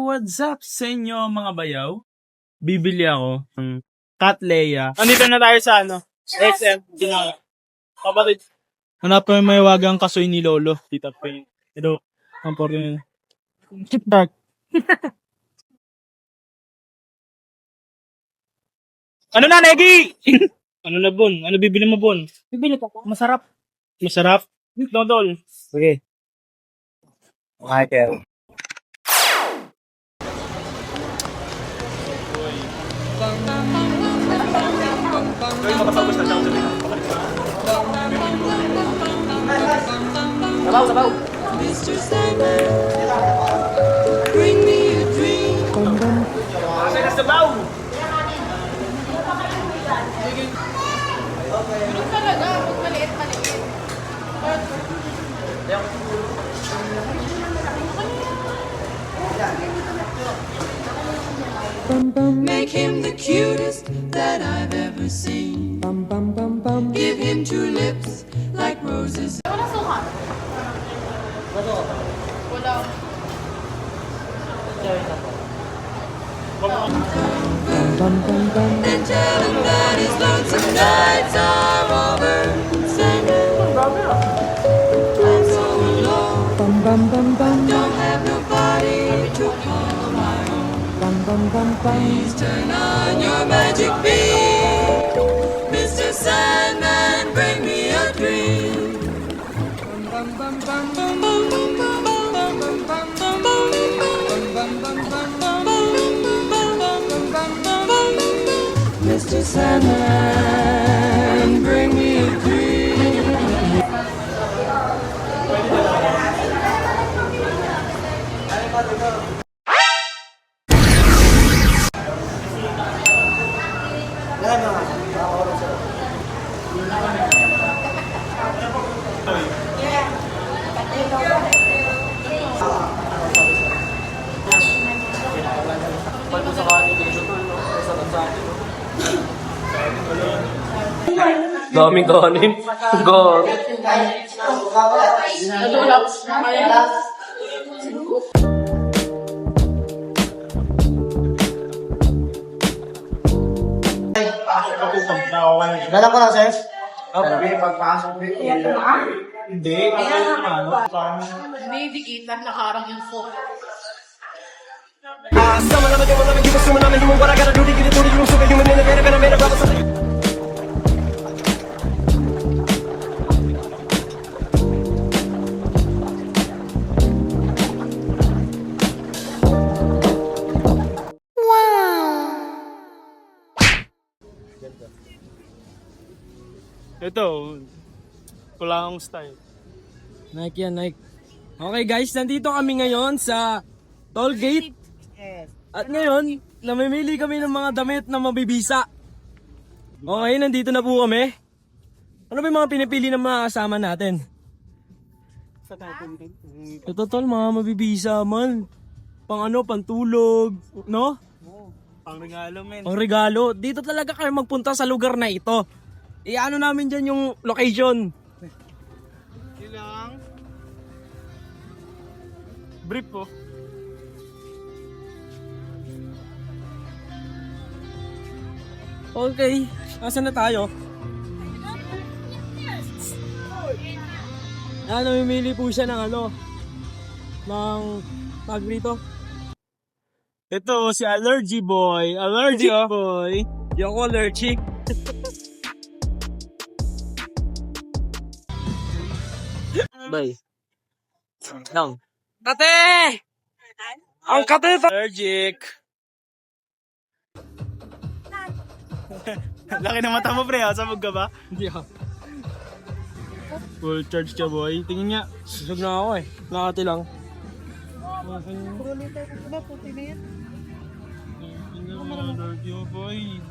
what's up sa inyo mga bayaw? Bibili ako ng Cattleya. Andito na tayo sa SM. Kapatid. Hanap ko yung may wagang kasoy ni Lolo. Tita Payne. Hello. Ang porto nila. Chip dark. Ano na, Negi? Ano na, Bon? Ano bibili mo, Bon? Bibili ka pa? Masarap. Masarap? Dodol. Okay. Okay, Kel. Sabaw! Mr. Sandman, bring me a dream. Sabaw! Make him the cutest that I've ever seen. Give him two lips like roses. Then tell him that his lonesome nights are over. Sandman, I'm so alone. Don't have nobody to call my own. Please turn on your magic beam. Mr. Sandman, bring me a dream. Mr. Sandman, bring me a dream. Daming kanin. God. Dala ko na, sir. Hindi. May dikitan na karang yung phone. Ito. Wala akong style. Nike yan, Nike. Okay guys, nandito kami ngayon sa toll gate. At ngayon, namimili kami ng mga damit na mabibisa. Okay, nandito na po kami. Ano ba yung mga pinipili ng mga kasama natin? Ito tol, mga mabibisa man. Pantulog, no? Pang regalo, men. Pang regalo. Dito talaga kayo magpunta sa lugar na ito. Iano namin dyan yung location. Ilang brief po. Okay, asan na tayo? Namimili po siya ng tag rito. Ito, si Allergy Boy. Allergy Boy. Di ako allergic. Bay. Lang. Kate! Ang kate! Allergic. Laki ng mata mo, pre. Sabog ka ba? Hindi ako. Full charge ka, boy. Tingin nga. Susog na ako eh. Nakati lang. Allergy boy.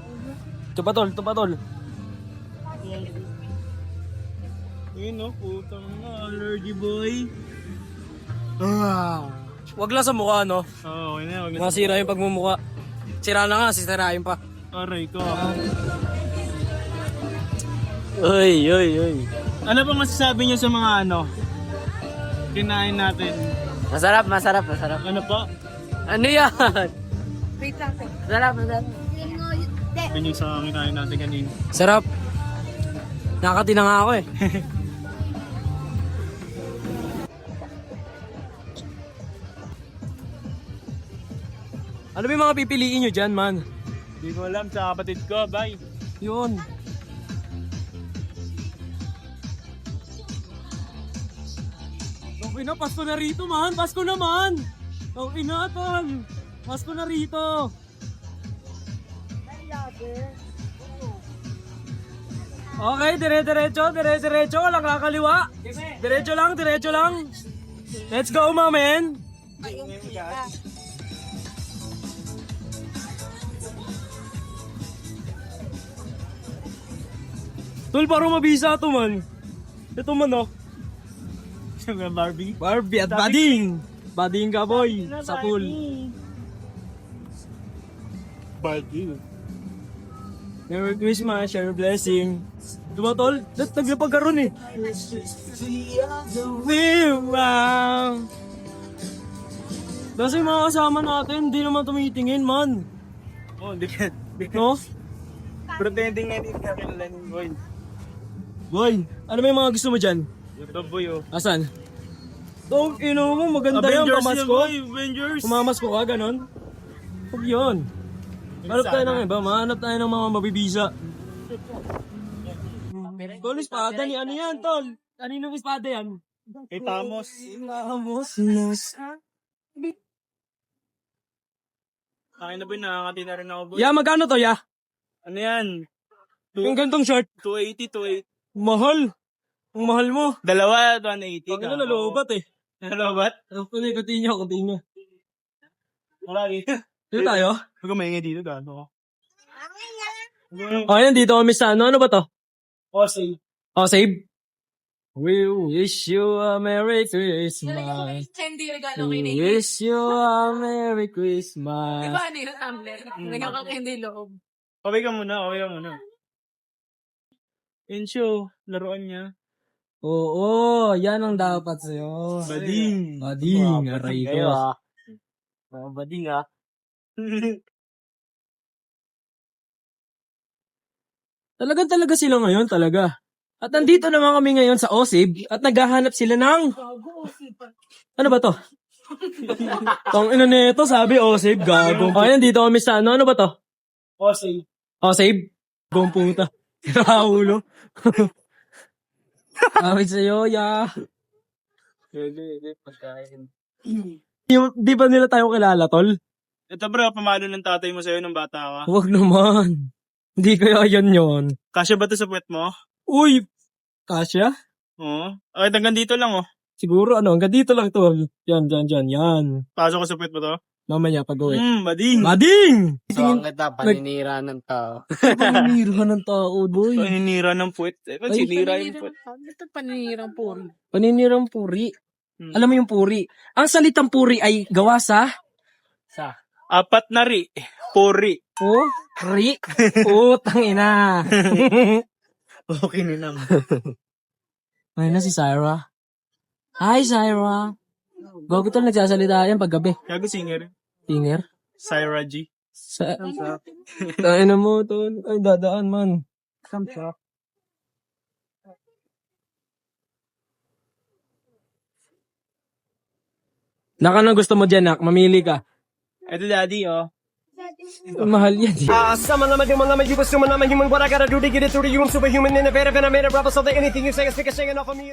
Tupatol. Ayun, no? Putang na. Allergy boy. Wag lang sa mukha, no? Oo, okay na. Masira yung pagmumukha. Sira na nga, sisirain pa. Aray ko. Uy. Ano ba masasabi niyo sa mga kinain natin? Masarap. Ano pa? Ano yan? Wait lang. Sarap. Yun yung sa kinain natin kanina. Sarap. Nakakati na nga ako eh. Ano ba yung mga pipiliin nyo dyan, man? Hindi ko alam sa kapatid ko, bye. Yun. Okay na, Pasko na rito, man. Pasko naman. Okay na, tol. Pasko na rito. Okay, dire-diretso. Walang kakaliwa. Diretso lang. Let's go, my man. Tol, parang mabisa to, man. Ito man, oh. Barbie. Barbie at Bading. Bading ka, boy. Sa pool. Barbie. Merry Christmas, share your blessing. Diba, tol? Naglapagkaroon eh. Wow. Kasi yung mga kasama natin, hindi naman tumitingin, man. Oh, di ka. No? Pretending na hindi ka kilala ni Boy. Boy, ano ba yung mga gusto mo dyan? Ito, Boy, oh. Asan? Tong, ino mo, maganda yan, pamasko. Boy, Avengers. Pumamasko ka, ganon? Huwag yun. Hanap tayo ng iba, mahanap tayo ng mga mabibisa. Tol, espada ni ano yan, tol? Kaninong espada yan? Kay Tamos. Tamos. Akin na, Boy, nakakati na rin ako, Boy. Ya, magkano to, ya? Ano yan? Yung gantong short. 280, 280. Mahal. Ang mahal mo. Dalawa, 180. Pag ano, nalobat eh. Nalobat? Continue. Wala dito. Dito tayo? Huwag ka maingay dito, gano. Okay, nandito kami sa ano ba to? Oh, say. Oh, save. We wish you a Merry Christmas. Candy regalo We kay Nate. wish you a Merry Di Christmas. ba ano yung tumbler? Lagyan ka candy loob. Okay ka muna. Insyo, laruan niya. Oo, yan ang dapat sa'yo. Bading. Bading, aray ko. Bading, ah. Talaga sila ngayon, talaga. At nandito naman kami ngayon sa OSIB at naghahanap sila ng... Ano ba to? Tong ina nito, sabi OSIB, gago. Okay, nandito kami sa ano ba to? Oh, say. OSIB? Gong puta. Kiraulo. Awit sa'yo, ya. Pagkain. Di ba nila tayo kilala, tol? Ito bro, pamalo ng tatay mo sa'yo nung bata ka. Huwag naman. Hindi kaya yan yon. Kasya ba ito sa puwet mo? Uy! Kasya? Oo. Okay, hanggang dito lang, oh. Siguro ano, hanggang dito lang to. Yan. Pasok ko sa puwet mo to. Mamaya pag-uwi. Bading. Mading! So, kita paninira ng tao. Paninira ng tao, boy. Paninira ng puwet. Ba't sinira yung puwet? Ito paninirang puri. Paninirang puri. Alam mo yung puri? Ang salitang puri ay gawa sa... Apat na ri. Puri. Ri. Utang ina. Okay na naman. Ayun na si Syra. Hi, Syra. Gogo to nagsasalita yan paggabi. Gago singer. Singer. Syra G. Tayo na mo to. Ay, dadaan man. Naka na gusto mo dyan, nak. Mamili ka. Ito daddy, oh. Mahal yan. Summon them, do my you assume I'm a human. What I gotta do to get it through to you? I'm superhuman in a bed, and I made a rubber so that anything you say is singing off of me.